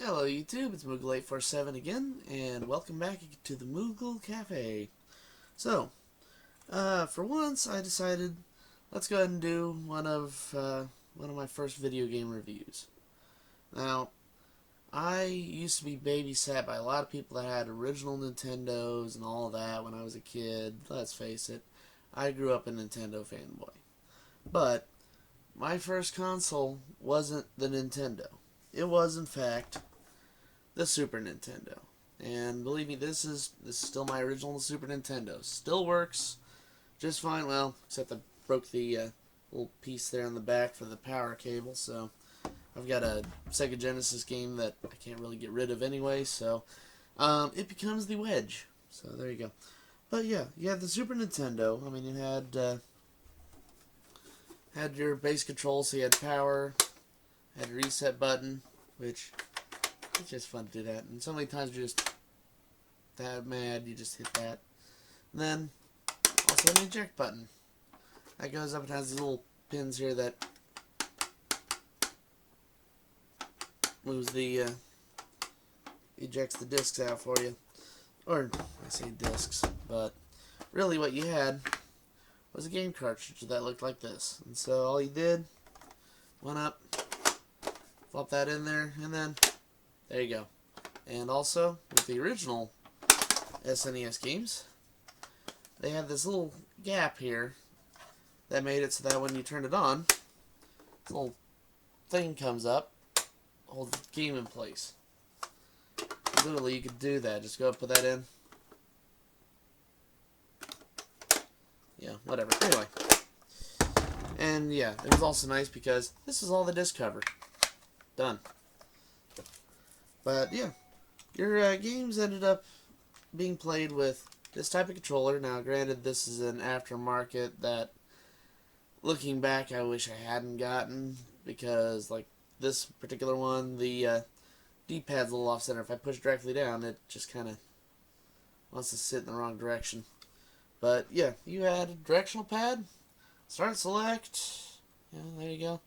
Hello YouTube, it's Moogle847 again, and welcome back to the Moogle Cafe. So, for once I decided, let's go ahead and do one of my first video game reviews. Now, I used to be babysat by a lot of people that had original Nintendos and all that when I was a kid. Let's face it, I grew up a Nintendo fanboy. But, my first console wasn't the Nintendo. It was, in fact, the Super Nintendo. And believe me, this is still my original Super Nintendo. Still works just fine. Well, except I broke the little piece there on the back for the power cable. So I've got a Sega Genesis game that I can't really get rid of anyway. So it becomes the Wedge. So there you go. But yeah, you had the Super Nintendo. I mean, you had your base control, so you had power, had a reset button, which it's just fun to do that. And so many times you're just that mad, you just hit that. And then also an eject button. That goes up and has these little pins here that moves the ejects the discs out for you. Or I say discs, but really what you had was a game cartridge that looked like this. And so all you did, went up, flop that in there, and then there you go. And also, with the original SNES games, they had this little gap here that made it so that when you turn it on, this little thing comes up, holds the game in place. Literally, you could do that. Just go up, put that in. Yeah, whatever. Anyway. And yeah, it was also nice because this is all the disc cover. Done. But yeah, your games ended up being played with this type of controller. Now, granted, this is an aftermarket that, looking back, I wish I hadn't gotten because, like this particular one, the D-pad's a little off center. If I push directly down, it just kind of wants to sit in the wrong direction. But yeah, you had a directional pad, start, select. Yeah, there you go.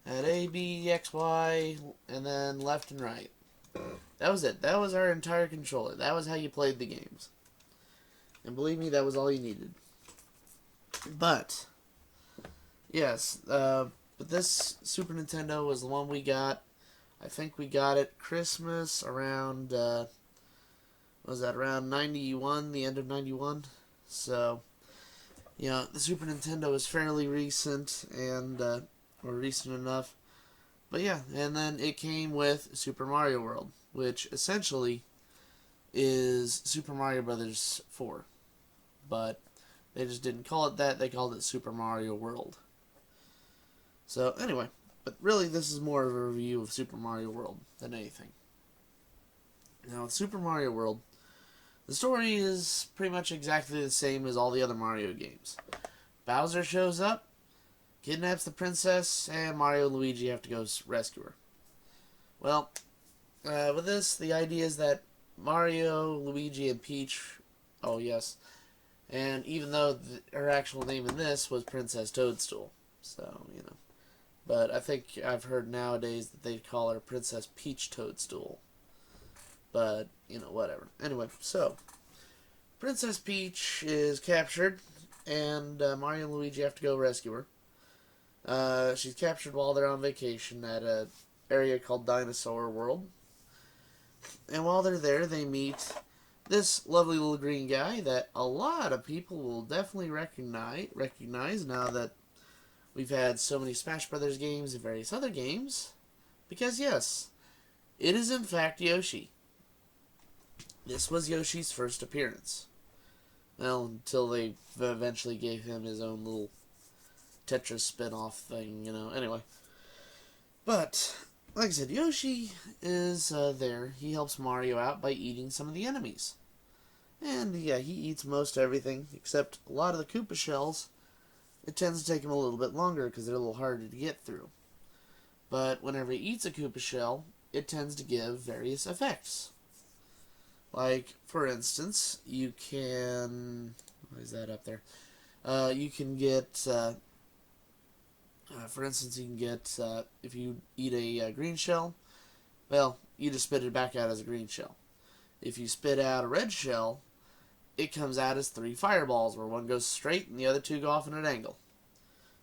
Had A, B, X, Y, and then left and right. That was it. That was our entire controller. That was how you played the games. And believe me, that was all you needed. But, yes, but this Super Nintendo was the one we got. I think we got it Christmas around, was that around 91, the end of 91? So, you know, the Super Nintendo is fairly recent, and, or recent enough. But yeah, and then it came with Super Mario World, which essentially is Super Mario Brothers 4. But they just didn't call it that, they called it Super Mario World. So anyway, but really this is more of a review of Super Mario World than anything. Now with Super Mario World, the story is pretty much exactly the same as all the other Mario games. Bowser shows up, kidnaps the princess, and Mario and Luigi have to go rescue her. Well, with this, the idea is that Mario, Luigi, and Peach, oh yes, and even though her actual name in this was Princess Toadstool, so, you know. But I think I've heard nowadays that they call her Princess Peach Toadstool. But, you know, whatever. Anyway, so, Princess Peach is captured, and Mario and Luigi have to go rescue her. She's captured while they're on vacation at an area called Dinosaur World. And while they're there, they meet this lovely little green guy that a lot of people will definitely recognize now that we've had so many Smash Brothers games and various other games. Because yes, it is in fact Yoshi. This was Yoshi's first appearance. Well, until they eventually gave him his own little Tetris spin-off thing, you know. Anyway. But, like I said, Yoshi is there. He helps Mario out by eating some of the enemies. And, yeah, he eats most everything, except a lot of the Koopa shells. It tends to take him a little bit longer because they're a little harder to get through. But whenever he eats a Koopa shell, it tends to give various effects. Like, for instance, you can... Why is that up there? You can get... for instance, you can get... if you eat a green shell, well, you just spit it back out as a green shell. If you spit out a red shell, it comes out as 3 fireballs, where one goes straight and the other 2 go off in an angle.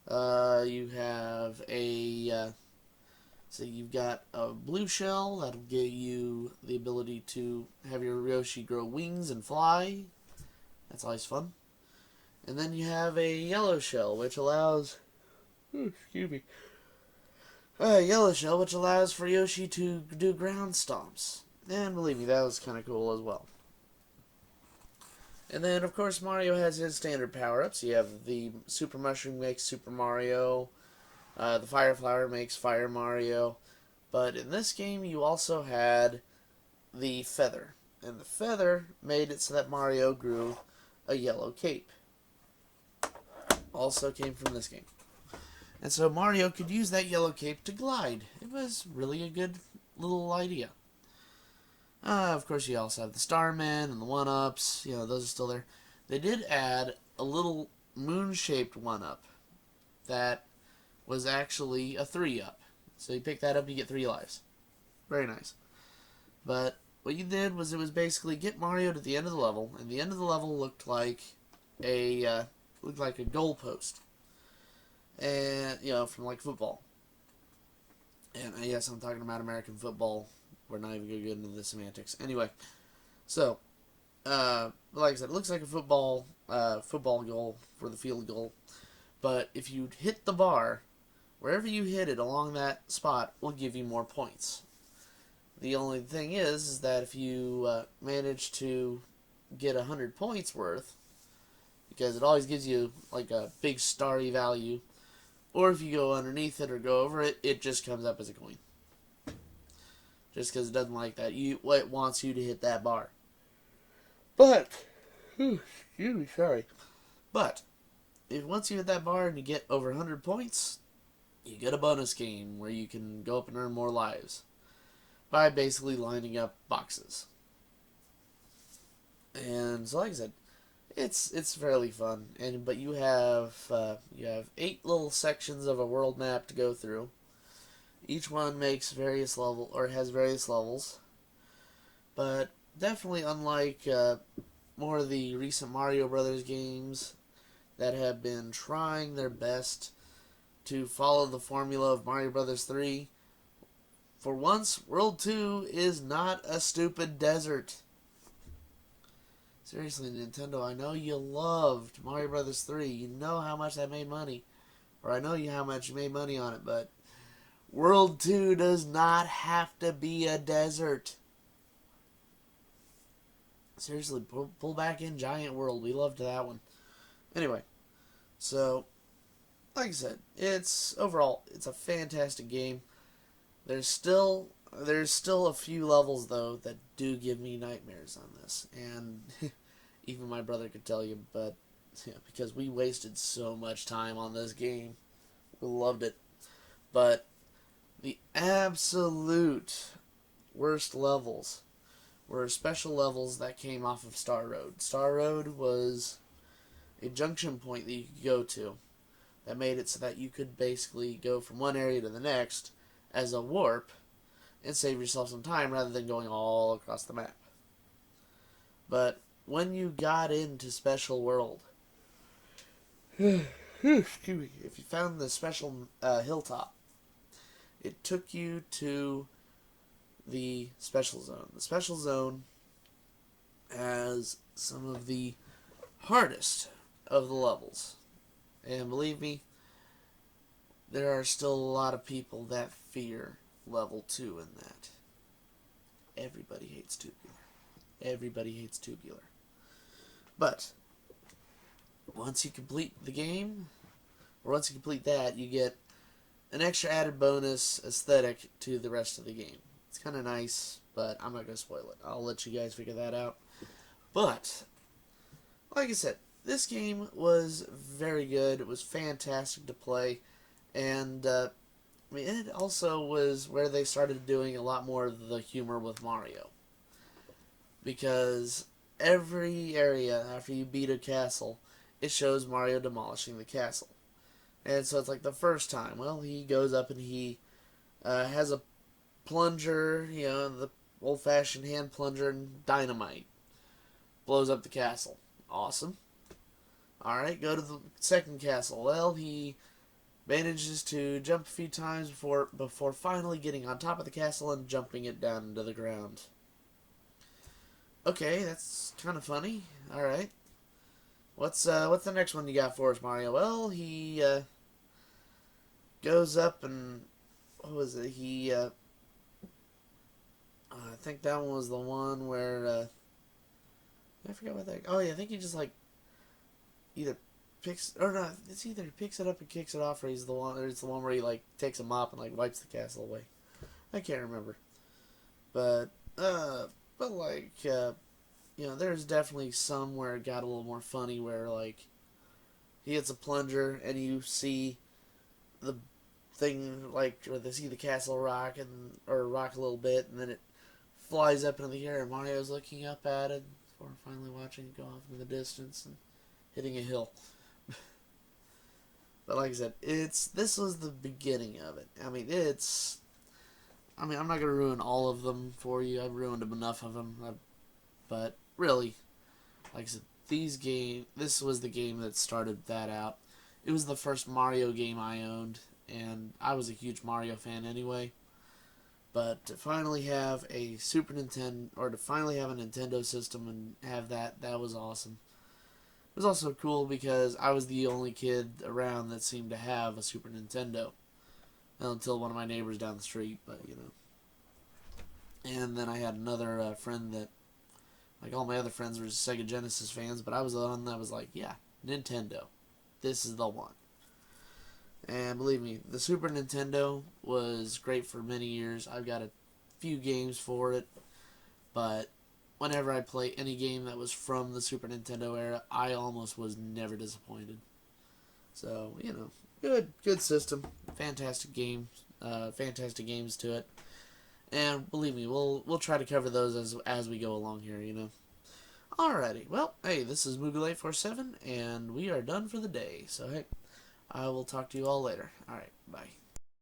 You have a so you've got a blue shell that'll give you the ability to have your Yoshi grow wings and fly. That's always fun. And then you have a yellow shell, which allows excuse me. Yellow shell, which allows for Yoshi to do ground stomps. And believe me, that was kind of cool as well. And then, of course, Mario has his standard power-ups. You have the Super Mushroom makes Super Mario. The Fire Flower makes Fire Mario. But in this game, you also had the Feather. And the Feather made it so that Mario grew a yellow cape. Also came from this game. And so Mario could use that yellow cape to glide. It was really a good little idea. Of course, you also have the Starmen and the 1-ups. You know, those are still there. They did add a little moon-shaped 1-up that was actually a 3-up. So you pick that up, you get 3 lives. Very nice. But what you did was it was basically get Mario to the end of the level, and the end of the level looked like a goalpost, and you know, from like football. And yes, I'm talking about American football. We're not even going to get into the semantics. Anyway, so, like I said, it looks like a football goal for the field goal. But if you hit the bar, wherever you hit it along that spot will give you more points. The only thing is that if you manage to get 100 points worth, because it always gives you like a big starry value, or if you go underneath it or go over it, it just comes up as a coin. Just because it doesn't like that. It wants you to hit that bar. But, excuse me, sorry. But, once you hit that bar and you get over 100 points, you get a bonus game where you can go up and earn more lives by basically lining up boxes. And so, like I said, it's fairly fun. But you have 8 little sections of a world map to go through. Each one makes various has various levels, but definitely unlike more of the recent Mario Brothers games that have been trying their best to follow the formula of Mario Brothers 3. For once, World 2 is not a stupid desert. Seriously, Nintendo, I know you loved Mario Brothers 3. You know how much that made money. Or I know how much you made money on it, but World 2 does not have to be a desert. Seriously, pull back in Giant World. We loved that one. Anyway, so, like I said, overall, it's a fantastic game. There's still a few levels, though, that do give me nightmares on this. And even my brother could tell you, but yeah, because we wasted so much time on this game. We loved it. But the absolute worst levels were special levels that came off of Star Road. Star Road was a junction point that you could go to that made it so that you could basically go from one area to the next as a warp and save yourself some time rather than going all across the map. But when you got into Special World, excuse me, if you found the special hilltop, it took you to the Special Zone. The Special Zone has some of the hardest of the levels. And believe me, there are still a lot of people that fear level 2 in that. Everybody hates tubular. Everybody hates tubular. But once you complete the game, or once you complete that, you get an extra added bonus aesthetic to the rest of the game. It's kind of nice, but I'm not going to spoil it. I'll let you guys figure that out. But, like I said, this game was very good. It was fantastic to play. And, it also was where they started doing a lot more of the humor with Mario. Because every area, after you beat a castle, it shows Mario demolishing the castle. And so it's like the first time, well, he goes up and he has a plunger, you know, the old-fashioned hand plunger and dynamite. Blows up the castle. Awesome. Alright, go to the second castle. Well, he manages to jump a few times before finally getting on top of the castle and jumping it down into the ground. Okay, that's kind of funny. Alright. What's the next one you got for us, Mario? Well, he goes up and what was it? I think that one was the one where I forgot what that. Oh yeah, I think he just like either picks or not. It's either he picks it up and kicks it off, or he's the one. Or it's the one where he like takes a mop and like wipes the castle away. I can't remember, but like you know, there's definitely some where it got a little more funny, where like he hits a plunger and you see the thing like or they see the castle rock or rock a little bit, and then it flies up into the air, and Mario's looking up at it before finally watching it go off in the distance and hitting a hill. But like I said, this was the beginning of it. I'm not gonna ruin all of them for you. I've ruined enough of them. But really, like I said, this was the game that started that out. It was the first Mario game I owned, and I was a huge Mario fan anyway. But to finally have a Super Nintendo, or to finally have a Nintendo system and have that was awesome. It was also cool because I was the only kid around that seemed to have a Super Nintendo. Until one of my neighbors down the street, but you know. And then I had another friend that, like all my other friends were Sega Genesis fans, but I was the one that was like, yeah, Nintendo. This is the one. And believe me, the Super Nintendo was great for many years. I've got a few games for it, but whenever I play any game that was from the Super Nintendo era, I almost was never disappointed. So, you know, good system, fantastic games, fantastic games to it. And believe me, we'll try to cover those as we go along here, you know. Alrighty, well, hey, this is Moogle 847, and we are done for the day. So, hey, I will talk to you all later. Alright, bye.